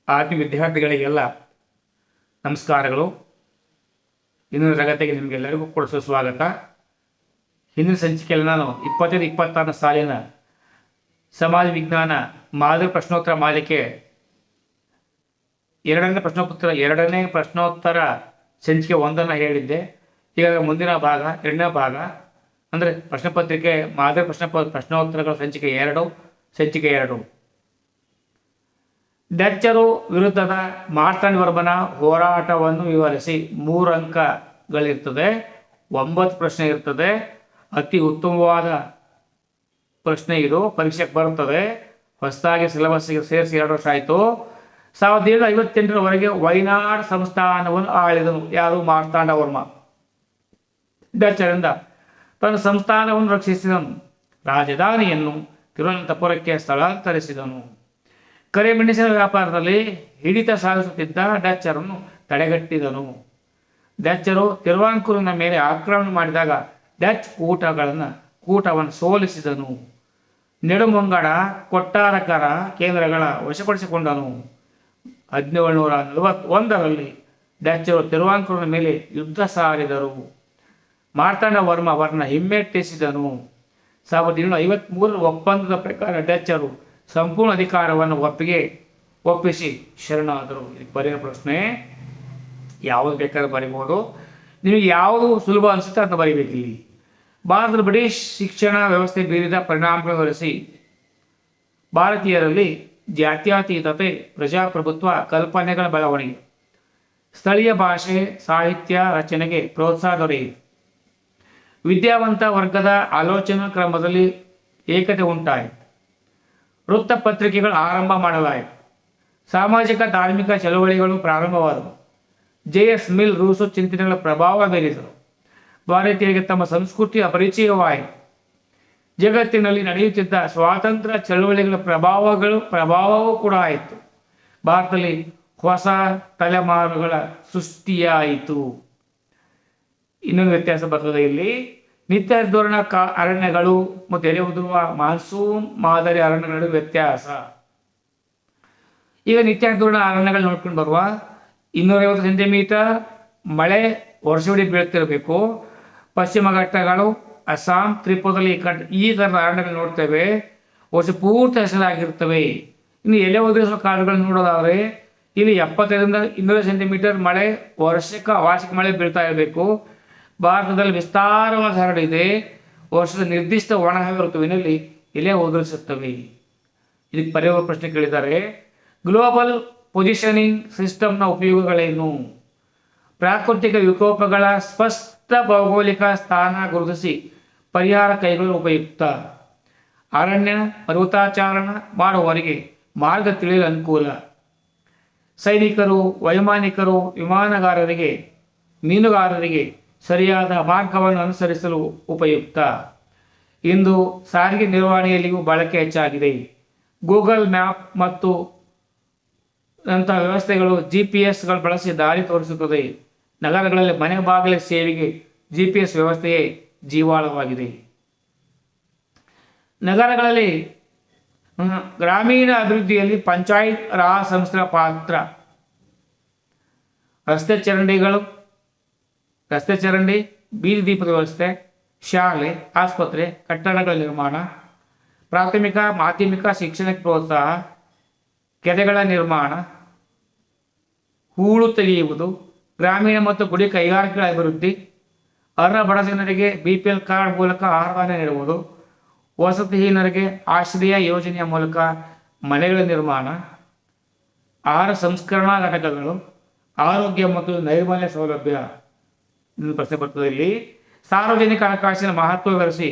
ಆತ್ಮೀಯ ವಿದ್ಯಾರ್ಥಿಗಳಿಗೆಲ್ಲ ನಮಸ್ಕಾರಗಳು. ಇಂದಿನ ತರಗತಿಗೆ ನಿಮಗೆಲ್ಲರಿಗೂ ಕೂಡ ಸುಸ್ವಾಗತ. ಹಿಂದಿನ ಸಂಚಿಕೆಯಲ್ಲಿ ನಾನು 25-26 ಸಾಲಿನ ಸಮಾಜ ವಿಜ್ಞಾನ ಮಾದರಿ ಪ್ರಶ್ನೋತ್ತರ ಮಾಲಿಕೆ ಎರಡನೇ ಪ್ರಶ್ನೋತ್ತರ ಸಂಚಿಕೆ 1 ಹೇಳಿದ್ದೆ. ಈಗ ಮುಂದಿನ ಭಾಗ, ಎರಡನೇ ಭಾಗ ಅಂದರೆ ಪ್ರಶ್ನೆ ಪತ್ರಿಕೆ ಮಾದರಿ ಪ್ರಶ್ನೋತ್ತರಗಳ ಸಂಚಿಕೆ 2. ಡಚ್ಚರು ವಿರುದ್ಧದ ಮಾರ್ತಾಂಡವರ್ಮನ ಹೋರಾಟವನ್ನು ವಿವರಿಸಿ. 3 ಅಂಕಗಳಿರ್ತದೆ, 9 ಪ್ರಶ್ನೆ ಇರ್ತದೆ. ಅತಿ ಉತ್ತಮವಾದ ಪ್ರಶ್ನೆ ಇದು, ಪರೀಕ್ಷೆಗೆ ಬರುತ್ತದೆ. ಹೊಸದಾಗಿ ಸಿಲೆಬಸ್ಗೆ ಸೇರಿಸಿ 2 ವರ್ಷ ಆಯಿತು. 1758ರವರೆಗೆ ವೈನಾಡ್ ಸಂಸ್ಥಾನವನ್ನು ಆಳಿದನು. ಯಾರು? ಮಾರ್ತಾಂಡವರ್ಮ. ಡಚ್ಚರಿಂದ ತನ್ನ ಸಂಸ್ಥಾನವನ್ನು ರಕ್ಷಿಸಿದನು. ರಾಜಧಾನಿಯನ್ನು ತಿರುವನಂತಪುರಕ್ಕೆ ಸ್ಥಳಾಂತರಿಸಿದನು. ಕರಿಮೆಣಸಿನ ವ್ಯಾಪಾರದಲ್ಲಿ ಹಿಡಿತ ಸಾಧಿಸುತ್ತಿದ್ದ ಡಚ್ಚರನ್ನು ತಡೆಗಟ್ಟಿದನು. ಡಚ್ಚರು ತಿರುವಾಂಕೂರಿನ ಮೇಲೆ ಆಕ್ರಮಣ ಮಾಡಿದಾಗ ಡಚ್ ಕೂಟವನ್ನು ಸೋಲಿಸಿದನು. ನೆಡುಮಂಗಡ ಕೊಟ್ಟಾರಕರ ಕೇಂದ್ರಗಳ ವಶಪಡಿಸಿಕೊಂಡನು. 1741ರಲ್ಲಿ ಡಚ್ಚರು ತಿರುವಾಂಕೂರಿನ ಮೇಲೆ ಯುದ್ಧ ಸಾರಿದರು. ಮಾರ್ತಾಂಡವರ್ಮ ಅವರನ್ನು ಹಿಮ್ಮೆಟ್ಟಿಸಿದನು. 1753 ಒಪ್ಪಂದದ ಪ್ರಕಾರ ಡಚ್ಚರು ಸಂಪೂರ್ಣ ಅಧಿಕಾರವನ್ನು ಒಪ್ಪಿಸಿ ಶರಣಾದರು. ಇದಕ್ಕೆ ಬರೆಯೋ ಪ್ರಶ್ನೆ ಯಾವುದು ಬೇಕಾದ್ರೂ ಬರೀಬೋದು. ನಿಮಗೆ ಯಾವುದು ಸುಲಭ ಅನಿಸುತ್ತೆ ಅಂತ ಬರೀಬೇಕಿಲ್ಲಿ. ಭಾರತದ ಬ್ರಿಟಿಷ್ ಶಿಕ್ಷಣ ವ್ಯವಸ್ಥೆ ಬೀರಿದ ಪರಿಣಾಮಗಳನ್ನು ವಿವರಿಸಿ. ಭಾರತೀಯರಲ್ಲಿ ಜಾತ್ಯತೀತತೆ, ಪ್ರಜಾಪ್ರಭುತ್ವ ಕಲ್ಪನೆಗಳ ಬೆಳವಣಿಗೆ, ಸ್ಥಳೀಯ ಭಾಷೆ ಸಾಹಿತ್ಯ ರಚನೆಗೆ ಪ್ರೋತ್ಸಾಹ ದೊರೆಯಿತು. ವಿದ್ಯಾವಂತ ವರ್ಗದ ಆಲೋಚನಾ ಕ್ರಮದಲ್ಲಿ ಏಕತೆ ಉಂಟಾಯಿತು. ವೃತ್ತಪತ್ರಿಕೆಗಳು ಆರಂಭ ಮಾಡಲಾಯಿತು. ಸಾಮಾಜಿಕ ಧಾರ್ಮಿಕ ಚಳವಳಿಗಳು ಪ್ರಾರಂಭವಾದವು. ಜೆ.ಎಸ್. ಮಿಲ್ ರೂಸೋ ಚಿಂತನೆಗಳ ಪ್ರಭಾವ ಬೀರಿದರು. ಭಾರತೀಯರಿಗೆ ತಮ್ಮ ಸಂಸ್ಕೃತಿಯ ಪರಿಚಯವಾಯಿತು. ಜಗತ್ತಿನಲ್ಲಿ ನಡೆಯುತ್ತಿದ್ದ ಸ್ವಾತಂತ್ರ್ಯ ಚಳವಳಿಗಳ ಪ್ರಭಾವವೂ ಕೂಡ ಆಯಿತು. ಭಾರತದಲ್ಲಿ ಹೊಸ ತಲೆಮಾರುಗಳ ಸೃಷ್ಟಿಯಾಯಿತು. ಇನ್ನೊಂದು ವ್ಯತ್ಯಾಸ ಬರ್ತದೆ ಇಲ್ಲಿ. ನಿತ್ಯ ಧೋರಣ ಅರಣ್ಯಗಳು ಮತ್ತು ಎಲೆ ಉದುರುವ ಮಾನ್ಸೂನ್ ಮಾದರಿ ಅರಣ್ಯಗಳ ವ್ಯತ್ಯಾಸ. ಈಗ ನಿತ್ಯ ಧೋರಣ ಅರಣ್ಯಗಳು ನೋಡ್ಕೊಂಡು ಬರುವ 250 ಸೆಂಟಿಮೀಟರ್ ಮಳೆ ವರ್ಷವಿಡೀ ಬೀಳ್ತಿರಬೇಕು. ಪಶ್ಚಿಮ ಘಟ್ಟಗಳು, ಅಸ್ಸಾಂ, ತ್ರಿಪುರದಲ್ಲಿ ಈ ಥರದ ಅರಣ್ಯಗಳು ನೋಡ್ತೇವೆ, ವರ್ಷ ಪೂರ್ತಿ ಹಸಿರಾಗಿರ್ತವೆ. ಇನ್ನು ಎಲೆ ಉದುರಿಸುವ ಕಾಡುಗಳು ನೋಡೋದಾದರೆ ಇಲ್ಲಿ 75ರಿಂದ 200 ಸೆಂಟಿಮೀಟರ್ ಮಳೆ ವಾರ್ಷಿಕ ಮಳೆ ಬೀಳ್ತಾ ಇರಬೇಕು. ಭಾರತದಲ್ಲಿ ವಿಸ್ತಾರವಾದ ಹರಡಿದೆ. ವರ್ಷದ ನಿರ್ದಿಷ್ಟ ಒಣಹವೆ ಋತುವಿನಲ್ಲಿ ಎಲೆ ಉದುರಿಸುತ್ತವೆ. ಇದಕ್ಕೆ ಬರೆಯುವ ಪ್ರಶ್ನೆ ಕೇಳಿದ್ದಾರೆ. ಗ್ಲೋಬಲ್ ಪೊಸಿಷನಿಂಗ್ ಸಿಸ್ಟಮ್ನ ಉಪಯೋಗಗಳೇನು? ಪ್ರಾಕೃತಿಕ ವಿಕೋಪಗಳ ಸ್ಪಷ್ಟ ಭೌಗೋಳಿಕ ಸ್ಥಾನ ಗುರುತಿಸಿ ಪರಿಹಾರ ಕೈಗೊಳ್ಳಲು ಉಪಯುಕ್ತ. ಅರಣ್ಯ ಪರ್ವತಾಚಾರಣ ಮಾಡುವವರಿಗೆ ಮಾರ್ಗ ತಿಳಿಯಲು ಅನುಕೂಲ. ಸೈನಿಕರು, ವೈಮಾನಿಕರು, ವಿಮಾನಗಾರರಿಗೆ, ಮೀನುಗಾರರಿಗೆ ಸರಿಯಾದ ಮಾರ್ಗವನ್ನು ಅನುಸರಿಸಲು ಉಪಯುಕ್ತ. ಇಂದು ಸಾರಿಗೆ ನಿರ್ವಹಣೆಯಲ್ಲಿಯೂ ಬಳಕೆ ಹೆಚ್ಚಾಗಿದೆ. ಗೂಗಲ್ ಮ್ಯಾಪ್ ಮತ್ತು ಅಂತಹ ವ್ಯವಸ್ಥೆಗಳು GPS ಬಳಸಿ ದಾರಿ ತೋರಿಸುತ್ತದೆ. ನಗರಗಳಲ್ಲಿ ಮನೆ ಬಾಗಿಲ ಸೇವೆಗೆ GPS ವ್ಯವಸ್ಥೆಯೇ ಜೀವಾಳವಾಗಿದೆ. ನಗರಗಳಲ್ಲಿ ಗ್ರಾಮೀಣ ಅಭಿವೃದ್ಧಿಯಲ್ಲಿ ಪಂಚಾಯತ್ ರಾಜ್ ಸಂಸ್ಥೆಗಳ ಪಾತ್ರ. ರಸ್ತೆ ಚರಂಡಿ, ಬೀದಿ ದೀಪದ ವ್ಯವಸ್ಥೆ, ಶಾಲೆ, ಆಸ್ಪತ್ರೆ, ಕಟ್ಟಡಗಳ ನಿರ್ಮಾಣ, ಪ್ರಾಥಮಿಕ ಮಾಧ್ಯಮಿಕ ಶಿಕ್ಷಣಕ್ಕೆ ಪ್ರೋತ್ಸಾಹ, ಕೆರೆಗಳ ನಿರ್ಮಾಣ, ಹೂಳು ತೆಗೆಯುವುದು, ಗ್ರಾಮೀಣ ಮತ್ತು ಗುಡಿ ಕೈಗಾರಿಕೆಗಳ ಅಭಿವೃದ್ಧಿ, ಅರ್ಹ ಬಡ ಜನರಿಗೆ BPL ಕಾರ್ಡ್ ಮೂಲಕ ಆಹಾರವನ್ನು ನೀಡುವುದು, ವಸತಿಹೀನರಿಗೆ ಆಶ್ರಯ ಯೋಜನೆಯ ಮೂಲಕ ಮನೆಗಳ ನಿರ್ಮಾಣ, ಆಹಾರ ಸಂಸ್ಕರಣಾ ಘಟಕಗಳು, ಆರೋಗ್ಯ ಮತ್ತು ನೈರ್ಮಲ್ಯ ಸೌಲಭ್ಯ. ಪ್ರಶ್ನೆ ಬರ್ತದೆ ಇಲ್ಲಿ. ಸಾರ್ವಜನಿಕ ಹಣಕಾಸಿನ ಮಹತ್ವ ವಿವರಿಸಿ.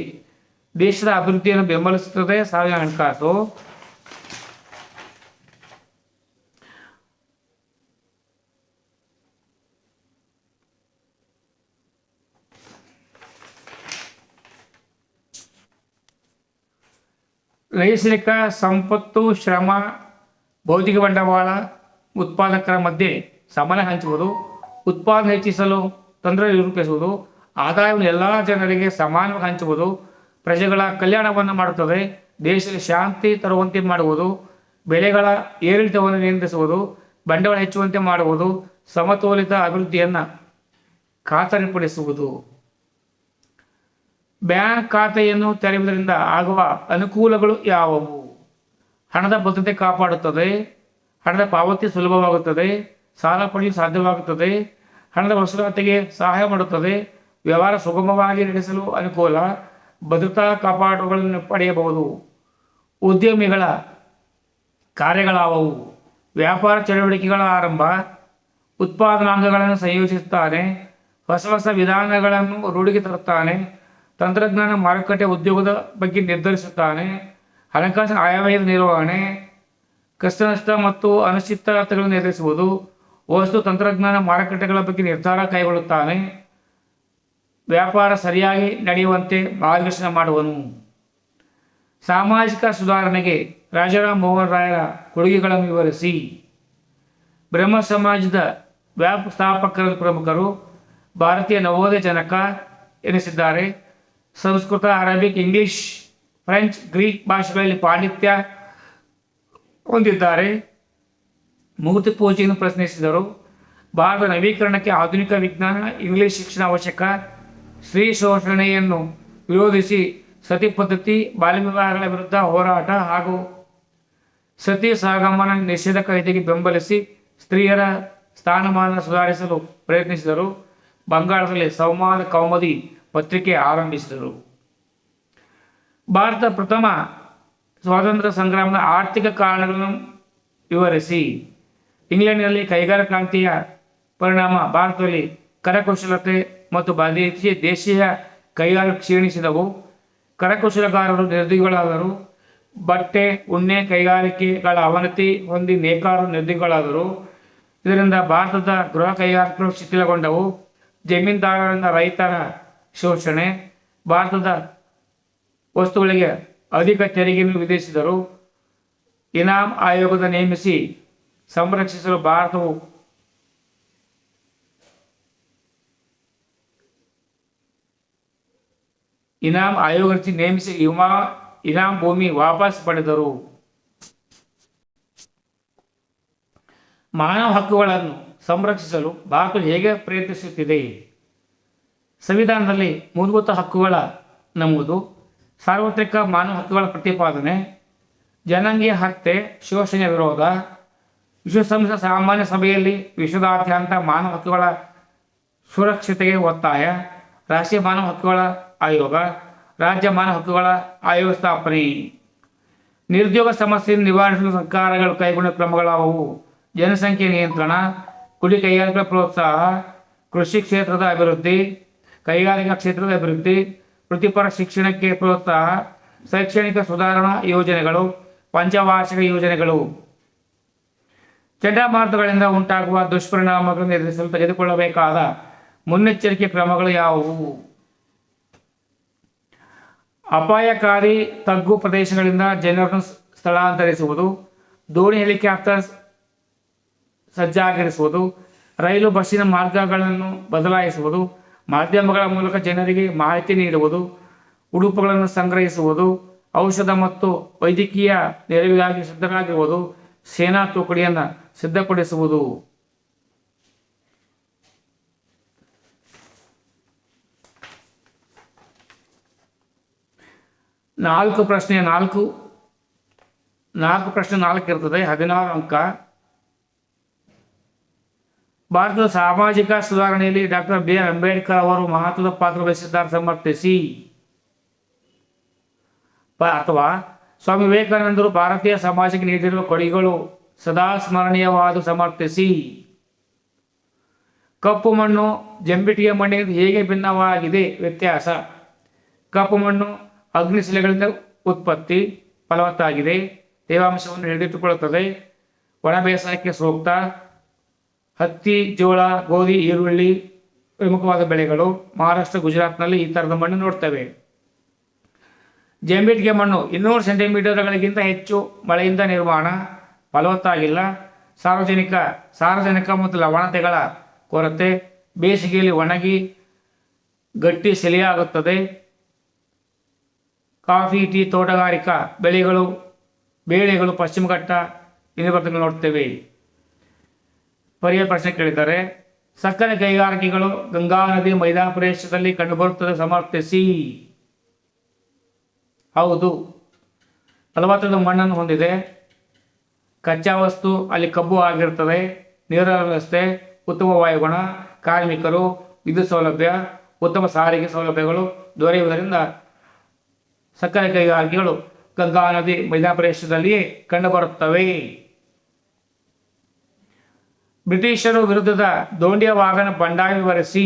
ದೇಶದ ಅಭಿವೃದ್ಧಿಯನ್ನು ಬೆಂಬಲಿಸುತ್ತದೆ ಸಾರ್ವಜನಿಕ ಹಣಕಾಸು. ನೈಸರ್ಗಿಕ ಸಂಪತ್ತು, ಶ್ರಮ, ಭೌತಿಕ ಬಂಡವಾಳ, ಉತ್ಪಾದಕರ ಮಧ್ಯೆ ಸಮಾನ ಹಂಚುವುದು, ಉತ್ಪಾದನೆ ಹೆಚ್ಚಿಸಲು ತೊಂದರೆ ನಿರೂಪಿಸುವುದು, ಆದಾಯವನ್ನು ಎಲ್ಲ ಜನರಿಗೆ ಸಮಾನವಾಗಿ ಹಂಚುವುದು, ಪ್ರಜೆಗಳ ಕಲ್ಯಾಣವನ್ನು ಮಾಡುತ್ತದೆ, ದೇಶದಲ್ಲಿ ಶಾಂತಿ ತರುವಂತೆ ಮಾಡುವುದು, ಬೆಲೆಗಳ ಏರಿಳಿತವನ್ನು ನಿಯಂತ್ರಿಸುವುದು, ಬಂಡವಾಳ ಹೆಚ್ಚುವಂತೆ ಮಾಡುವುದು, ಸಮತೋಲಿತ ಅಭಿವೃದ್ಧಿಯನ್ನು ಖಾತರಿಪಡಿಸುವುದು. ಬ್ಯಾಂಕ್ ಖಾತೆಯನ್ನು ತೆರೆಯುವುದರಿಂದ ಆಗುವ ಅನುಕೂಲಗಳು ಯಾವುವು? ಹಣದ ಭದ್ರತೆ ಕಾಪಾಡುತ್ತದೆ, ಹಣದ ಪಾವತಿ ಸುಲಭವಾಗುತ್ತದೆ, ಸಾಲ ಪಡೆಯಲು ಸಾಧ್ಯವಾಗುತ್ತದೆ, ಹಣದ ವಸೂಲಾತಿಗೆ ಸಹಾಯ ಮಾಡುತ್ತದೆ, ವ್ಯವಹಾರ ಸುಗಮವಾಗಿ ನಡೆಸಲು ಅನುಕೂಲ, ಭದ್ರತಾ ಕಾಪಾಡುಗಳನ್ನು ಪಡೆಯಬಹುದು. ಉದ್ಯಮಿಗಳ ಕಾರ್ಯಗಳಾವವು? ವ್ಯಾಪಾರ ಚಟುವಟಿಕೆಗಳ ಆರಂಭ, ಉತ್ಪಾದನಾಂಗಗಳನ್ನು ಸಂಯೋಜಿಸುತ್ತಾನೆ, ಹೊಸ ವಿಧಾನಗಳನ್ನು ರೂಢಿಗೆ ತರುತ್ತಾನೆ, ತಂತ್ರಜ್ಞಾನ ಮಾರುಕಟ್ಟೆ ಉದ್ಯೋಗದ ಬಗ್ಗೆ ನಿರ್ಧರಿಸುತ್ತಾನೆ, ಹಣಕಾಸಿನ ಆಯವ್ಯಯದ ನಿರ್ವಹಣೆ, ಕಷ್ಟನಷ್ಟ ಮತ್ತು ಅನಿಶ್ಚಿತತೆಗಳನ್ನು ನಿರ್ಧರಿಸುವುದು, ವಸ್ತು ತಂತ್ರಜ್ಞಾನ ಮಾರುಕಟ್ಟೆಗಳ ಬಗ್ಗೆ ನಿರ್ಧಾರ ಕೈಗೊಳ್ಳುತ್ತಾನೆ, ವ್ಯಾಪಾರ ಸರಿಯಾಗಿ ನಡೆಯುವಂತೆ ಮಾರ್ಗದರ್ಶನ ಮಾಡುವನು. ಸಾಮಾಜಿಕ ಸುಧಾರಣೆಗೆ ರಾಜಾರಾಮ್ ಮೋಹನ್ ರಾಯರ ಕೊಡುಗೆಗಳನ್ನು ವಿವರಿಸಿ. ಬ್ರಹ್ಮ ಸಮಾಜದ ವ್ಯವಸ್ಥಾಪಕರ ಪ್ರಮುಖರು ಭಾರತೀಯ ನವೋದಯ ಜನಕ ಎನಿಸಿದ್ದಾರೆ. Sanskrit, Arabic, English, French, Greek ಭಾಷೆಗಳಲ್ಲಿ ಪಾಂಡಿತ್ಯ ಹೊಂದಿದ್ದಾರೆ. ಮೂರ್ತಿ ಪೂಜೆಯನ್ನು ಪ್ರಶ್ನಿಸಿದರು. ಭಾರತ ನವೀಕರಣಕ್ಕೆ ಆಧುನಿಕ ವಿಜ್ಞಾನ, ಇಂಗ್ಲಿಷ್ ಶಿಕ್ಷಣ ಅವಶ್ಯಕ. ಸ್ತ್ರೀ ಶೋಷಣೆಯನ್ನು ವಿರೋಧಿಸಿ ಸತಿ ಪದ್ಧತಿ, ಬಾಲ್ಯ ವಿವಾಹಗಳ ವಿರುದ್ಧ ಹೋರಾಟ ಹಾಗೂ ಸತಿ ಸಹಗಮನ ನಿಷೇಧ ಕಾಯ್ದೆಗೆ ಬೆಂಬಲಿಸಿ ಸ್ತ್ರೀಯರ ಸ್ಥಾನಮಾನ ಸುಧಾರಿಸಲು ಪ್ರಯತ್ನಿಸಿದರು. ಬಂಗಾಳದಲ್ಲಿ ಸಂವಾದ ಕೌಮುದಿ ಪತ್ರಿಕೆ ಆರಂಭಿಸಿದರು. ಭಾರತ ಪ್ರಥಮ ಸ್ವಾತಂತ್ರ್ಯ ಸಂಗ್ರಾಮದ ಆರ್ಥಿಕ ಕಾರಣಗಳನ್ನು ವಿವರಿಸಿ. ಇಂಗ್ಲೆಂಡ್ನಲ್ಲಿ ಕೈಗಾರಿಕಾ ಕ್ರಾಂತಿಯ ಪರಿಣಾಮ ಭಾರತದಲ್ಲಿ ಕರಕುಶಲತೆ ಮತ್ತು ದೇಶೀಯ ಕೈಗಾರಿಕೆ ಕ್ಷೀಣಿಸಿದವು. ಕರಕುಶಲಗಾರರು ನಿರುದ್ಯೋಗಿಗಳಾದರು. ಬಟ್ಟೆ, ಉಣ್ಣೆ ಕೈಗಾರಿಕೆಗಳ ಅವನತಿ ಹೊಂದಿ ನೇಕಾರರು ನಿರುದ್ಯೋಗಿಗಳಾದರು. ಇದರಿಂದ ಭಾರತದ ಗೃಹ ಕೈಗಾರಿಕೆಗಳು ಶಿಥಿಲಗೊಂಡವು. ಜಮೀನ್ದಾರರಿಂದ ರೈತರ ಶೋಷಣೆ. ಭಾರತದ ವಸ್ತುಗಳಿಗೆ ಅಧಿಕ ತೆರಿಗೆಯನ್ನು ವಿಧಿಸಿದರು. ಇನಾಮ್ ಆಯೋಗದ ನೇಮಿಸಿ ಸಂರಕ್ಷಿಸಲು ಭಾರತವು ಇನಾಮ್ ಆಯೋಗ ನೇಮಿಸಿ ಇನಾಮ್ ಭೂಮಿ ವಾಪಸ್ ಪಡೆದರು. ಮಾನವ ಹಕ್ಕುಗಳನ್ನು ಸಂರಕ್ಷಿಸಲು ಭಾರತ ಹೇಗೆ ಪ್ರಯತ್ನಿಸುತ್ತಿದೆ? ಸಂವಿಧಾನದಲ್ಲಿ ಮೂಲಭೂತ ಹಕ್ಕುಗಳ ನಮೂದು, ಸಾರ್ವತ್ರಿಕ ಮಾನವ ಹಕ್ಕುಗಳ ಪ್ರತಿಪಾದನೆ, ಜನಾಂಗೀಯ ಹತ್ಯೆ, ಶೋಷಣೆ ವಿರೋಧ, ವಿಶ್ವಸಂಸ್ಥೆ ಸಾಮಾನ್ಯ ಸಭೆಯಲ್ಲಿ ವಿಶ್ವದಾದ್ಯಂತ ಮಾನವ ಹಕ್ಕುಗಳ ಸುರಕ್ಷತೆಗೆ ಒತ್ತಾಯ, ರಾಷ್ಟ್ರೀಯ ಮಾನವ ಹಕ್ಕುಗಳ ಆಯೋಗ, ರಾಜ್ಯ ಮಾನವ ಹಕ್ಕುಗಳ ಆಯೋಗ ಸ್ಥಾಪನೆ. ನಿರುದ್ಯೋಗ ಸಮಸ್ಯೆಯನ್ನು ನಿವಾರಿಸಲು ಸರ್ಕಾರಗಳು ಕೈಗೊಂಡ ಕ್ರಮಗಳಾವುವು? ಜನಸಂಖ್ಯೆ ನಿಯಂತ್ರಣ, ಕುಡಿ ಕೈಗಾರಿಕೆಗಳ ಪ್ರೋತ್ಸಾಹ, ಕೃಷಿ ಕ್ಷೇತ್ರದ ಅಭಿವೃದ್ಧಿ, ಕೈಗಾರಿಕಾ ಕ್ಷೇತ್ರದ ಅಭಿವೃದ್ಧಿ, ವೃತ್ತಿಪರ ಶಿಕ್ಷಣಕ್ಕೆ ಪ್ರೋತ್ಸಾಹ, ಶೈಕ್ಷಣಿಕ ಸುಧಾರಣಾ ಯೋಜನೆಗಳು, ಪಂಚವಾರ್ಷಿಕ ಯೋಜನೆಗಳು. ಚಂಡಮಾರುತಗಳಿಂದ ಉಂಟಾಗುವ ದುಷ್ಪರಿಣಾಮಗಳನ್ನು ಎದುರಿಸಲು ತೆಗೆದುಕೊಳ್ಳಬೇಕಾದ ಮುನ್ನೆಚ್ಚರಿಕೆ ಕ್ರಮಗಳು ಯಾವುವು? ಅಪಾಯಕಾರಿ ತಗ್ಗು ಪ್ರದೇಶಗಳಿಂದ ಜನರನ್ನು ಸ್ಥಳಾಂತರಿಸುವುದು, ದೋಣಿ ಹೆಲಿಕಾಪ್ಟರ್ ಸಜ್ಜಾಗಿರಿಸುವುದು, ರೈಲು ಬಸ್ಸಿನ ಮಾರ್ಗಗಳನ್ನು ಬದಲಾಯಿಸುವುದು, ಮಾಧ್ಯಮಗಳ ಮೂಲಕ ಜನರಿಗೆ ಮಾಹಿತಿ ನೀಡುವುದು, ಉಡುಪುಗಳನ್ನು ಸಂಗ್ರಹಿಸುವುದು, ಔಷಧ ಮತ್ತು ವೈದ್ಯಕೀಯ ನೆರವಿಗಾಗಿ ಸಿದ್ಧರಾಗಿರುವುದು, ಸೇನಾ ತುಕಡಿಯನ್ನು ಸಿದ್ಧಪಡಿಸುವುದು. 4 ಪ್ರಶ್ನೆ 4 ಇರ್ತದೆ, 16 ಅಂಕ. ಭಾರತದ ಸಾಮಾಜಿಕ ಸುಧಾರಣೆಯಲ್ಲಿ ಡಾಕ್ಟರ್ ಬಿ.ಆರ್. ಅಂಬೇಡ್ಕರ್ ಅವರು ಮಹತ್ವದ ಪಾತ್ರ ವಹಿಸಿದ್ದಾರೆ ಸಮರ್ಥಿಸಿ. ಅಥವಾ ಸ್ವಾಮಿ ವಿವೇಕಾನಂದರು ಭಾರತೀಯ ಸಮಾಜಕ್ಕೆ ನೀಡಿರುವ ಕೊಡುಗೆಗಳು ಸದಾ ಸ್ಮರಣೀಯವಾದ ಸಮರ್ಥಿಸಿ. ಕಪ್ಪು ಮಣ್ಣು ಜಂಬಿಟ್ಟಿಗೆ ಮಣ್ಣಿಗೆ ಹೇಗೆ ಭಿನ್ನವಾಗಿದೆ? ವ್ಯತ್ಯಾಸ: ಕಪ್ಪು ಮಣ್ಣು ಅಗ್ನಿಶಿಲೆಗಳಿಂದ ಉತ್ಪತ್ತಿ, ಫಲವತ್ತಾಗಿದೆ, ತೇವಾಂಶವನ್ನು ಹಿಡಿದಿಟ್ಟುಕೊಳ್ಳುತ್ತದೆ, ಒಣ ಬೇಸಾಯಕ್ಕೆ ಸೂಕ್ತ. ಹತ್ತಿ, ಜೋಳ, ಗೋಧಿ, ಈರುಳ್ಳಿ ಪ್ರಮುಖವಾದ ಬೆಳೆಗಳು. ಮಹಾರಾಷ್ಟ್ರ, ಗುಜರಾತ್ನಲ್ಲಿ ಈ ಥರದ ಮಣ್ಣು ನೋಡ್ತೇವೆ. ಜಂಬಿಟ್ಟಿಗೆ ಮಣ್ಣು 200 ಸೆಂಟಿಮೀಟರ್ಗಳಿಗಿಂತ ಹೆಚ್ಚು ಮಳೆಯಿಂದ ನಿರ್ಮಾಣ, ಫಲವತ್ತಾಗಿಲ್ಲ. ಸಾರಜನಕ ಮತ್ತು ಲವಣತೆಗಳ ಕೊರತೆ, ಬೇಸಿಗೆಯಲ್ಲಿ ಒಣಗಿ ಗಟ್ಟಿ ಸೆಲೆಯಾಗುತ್ತದೆ. ಕಾಫಿ, ಟೀ, ತೋಟಗಾರಿಕಾ ಬೇಳೆಗಳು ಪಶ್ಚಿಮ ಘಟ್ಟ ಇನ್ನಿತರ ನೋಡ್ತೇವೆ. ಪರ್ಯಾಯ ಪ್ರಶ್ನೆ ಕೇಳಿದ್ದಾರೆ. ಸಕ್ಕರೆ ಕೈಗಾರಿಕೆಗಳು ಗಂಗಾ ನದಿ ಮೈದಾನ ಪ್ರದೇಶದಲ್ಲಿ ಕಂಡುಬರುತ್ತದೆ ಸಮರ್ಥಿಸಿ. ಹೌದು. ಫಲವತ್ತಾದ ಮಣ್ಣನ್ನು ಹೊಂದಿದೆ. ಕಚ್ಚಾ ವಸ್ತು ಅಲ್ಲಿ ಕಬ್ಬು ಆಗಿರ್ತದೆ. ನೀರಿನ ವ್ಯವಸ್ಥೆ, ಉತ್ತಮ ವಾಯುಗುಣ, ಕಾರ್ಮಿಕರು, ವಿದ್ಯುತ್ ಸೌಲಭ್ಯ, ಉತ್ತಮ ಸಾರಿಗೆ ಸೌಲಭ್ಯಗಳು ದೊರೆಯುವುದರಿಂದ ಸಕ್ಕರೆ ಕೈಗಾರಿಕೆಗಳು ಗಂಗಾ ನದಿ ಮೈದಾನ ಪ್ರದೇಶದಲ್ಲಿಯೇ ಕಂಡುಬರುತ್ತವೆ. ಬ್ರಿಟಿಷರು ವಿರುದ್ಧದ ದೋಂಡಿಯ ವಾಹನ ಬಂಡಾಯ ವಿವರಿಸಿ.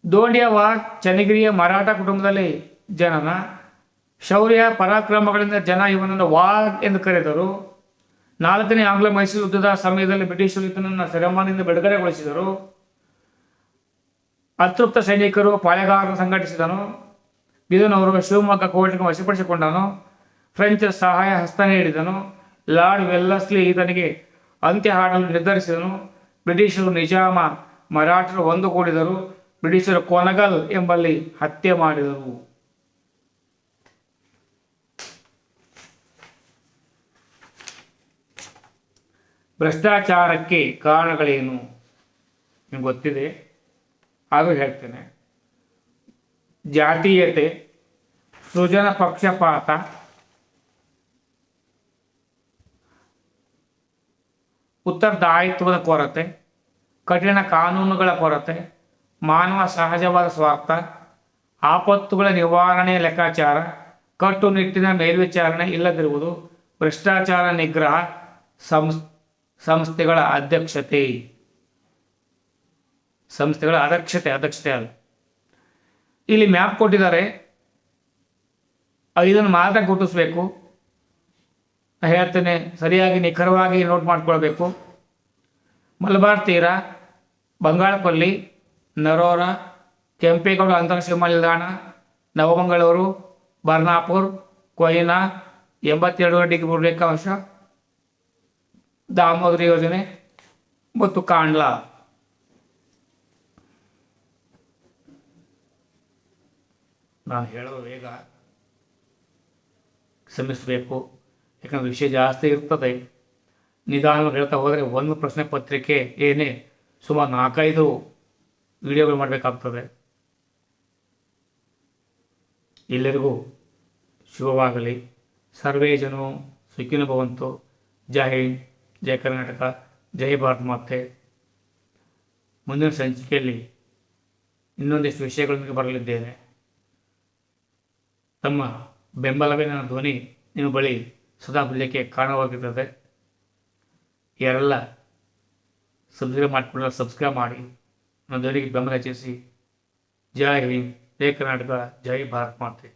ದೋಂಡಿಯ ವಾಘ್ ಚನ್ನಗಿರಿಯ ಮರಾಠ ಕುಟುಂಬದಲ್ಲಿ ಜನನ. ಶೌರ್ಯ ಪರಾಕ್ರಮಗಳಿಂದ ಜನ ಇವನನ್ನು ವಾಘ್ ಎಂದು ಕರೆದರು. 4ನೇ ಆಂಗ್ಲ ಮೈಸೂರು ಯುದ್ಧದ ಸಮಯದಲ್ಲಿ ಬ್ರಿಟಿಷರು ಈತನನ್ನು ಸೆರೆಮನೆಯಿಂದ ಬಿಡುಗಡೆಗೊಳಿಸಿದರು. ಅತೃಪ್ತ ಸೈನಿಕರು ಪಾಳೆಗಾರರು ಸಂಘಟಿಸಿದನು. ಇದನ್ನು ಶಿವಮೊಗ್ಗ ಕೋಟೆಗೆ ವಶಪಡಿಸಿಕೊಂಡನು. ಫ್ರೆಂಚ್ ಸಹಾಯ ಹಸ್ತ ನೀಡಿದನು. ಲಾರ್ಡ್ ವೆಲ್ಲಸ್ಲಿ ಈತನಿಗೆ ಅಂತ್ಯ ಹಾಡಲು ನಿರ್ಧರಿಸಿದನು. ಬ್ರಿಟಿಷರು ನಿಜಾಮ ಮರಾಠರು ಒಂದುಗೂಡಿದರು. ಬ್ರಿಟಿಷರು ಕೊನಗಲ್ ಎಂಬಲ್ಲಿ ಹತ್ಯೆ ಮಾಡಿದರು. ಭ್ರಷ್ಟಾಚಾರಕ್ಕೆ ಕಾರಣಗಳೇನು ನಿಮ್ಗೆ ಗೊತ್ತಿದೆ, ಆದರೂ ಹೇಳ್ತೇನೆ. ಜಾತೀಯತೆ, ಸೃಜನ ಪಕ್ಷಪಾತ, ಉತ್ತರದಾಯಿತ್ವದ ಕೊರತೆ, ಕಠಿಣ ಕಾನೂನುಗಳ ಕೊರತೆ, ಮಾನವ ಸಹಜವಾದ ಸ್ವಾರ್ಥ, ಆಪತ್ತುಗಳ ನಿವಾರಣೆಯ ಲೆಕ್ಕಾಚಾರ, ಕಟ್ಟುನಿಟ್ಟಿನ ಮೇಲ್ವಿಚಾರಣೆ ಇಲ್ಲದಿರುವುದು, ಭ್ರಷ್ಟಾಚಾರ ನಿಗ್ರಹ, ಸಂಸ್ಥೆಗಳ ಅಧ್ಯಕ್ಷತೆ ಅಲ್ಲ. ಇಲ್ಲಿ ಮ್ಯಾಪ್ ಕೊಟ್ಟಿದ್ದಾರೆ, 5 ಮಾತ್ರ ಗುರುತಿಸ್ಬೇಕು. ಹೇಳ್ತೇನೆ, ಸರಿಯಾಗಿ ನಿಖರವಾಗಿ ನೋಟ್ ಮಾಡ್ಕೊಳ್ಬೇಕು. ಮಲಬಾರ್ ತೀರ, ಬಂಗಾಳಕೊಲ್ಲಿ, ನರೋರ, ಕೆಂಪೇಗೌಡ ಅಂತಾರಾಷ್ಟ್ರೀಯ ನಿಲ್ದಾಣ, ನವಮಂಗಳೂರು, ಬರ್ನಾಪುರ್, ಕೊಯ್ನಾ, 82 ರೇಖಾಂಶ, ದಾಮೋದರಿ ಯೋಜನೆ ಮತ್ತು ಕಾಂಡ್ಲಾ. ನಾನು ಹೇಳೋದು ಬೇಗ ಶ್ರಮಿಸಬೇಕು, ಯಾಕಂದರೆ ವಿಷಯ ಜಾಸ್ತಿ ಇರ್ತದೆ. ನಿಧಾನವಾಗಿ ಹೇಳ್ತಾ ಹೋದರೆ ಒಂದು ಪ್ರಶ್ನೆ ಪತ್ರಿಕೆ ಏನೇ ಸುಮಾರು 4-5 ವಿಡಿಯೋಗಳು ಮಾಡಬೇಕಾಗ್ತದೆ. ಎಲ್ಲರಿಗೂ ಶುಭವಾಗಲಿ. ಸರ್ವೇ ಜನೋ ಸುಖಿನೋ ಭವಂತು. ಜೈ ಹಿಂದ್, ಜೈ ಕರ್ನಾಟಕ, ಜೈ ಭಾರತ್ ಮಾತೆ. ಮುಂದಿನ ಸಂಚಿಕೆಯಲ್ಲಿ ಇನ್ನೊಂದಿಷ್ಟು ವಿಷಯಗಳೊಂದಿಗೆ ಬರಲಿದ್ದೇನೆ. ತಮ್ಮ ಬೆಂಬಲವೇ ನನ್ನ ಧ್ವನಿ ನಿಮ್ಮ ಬಳಿ ಸದಾ ಬರಲಿಕ್ಕೆ ಕಾರಣವಾಗಿರ್ತದೆ. ಯಾರೆಲ್ಲ ಸಬ್ಸ್ಕ್ರೈಬ್ ಮಾಡಿ ನನ್ನ ಧ್ವನಿಗೆ ಬೆಂಬಲ ಹೆಚ್ಚಿಸಿ. ಜೈ ಹಿಂದ್, ಜೈ ಕರ್ನಾಟಕ, ಜೈ ಭಾರತ್ ಮಾತೆ.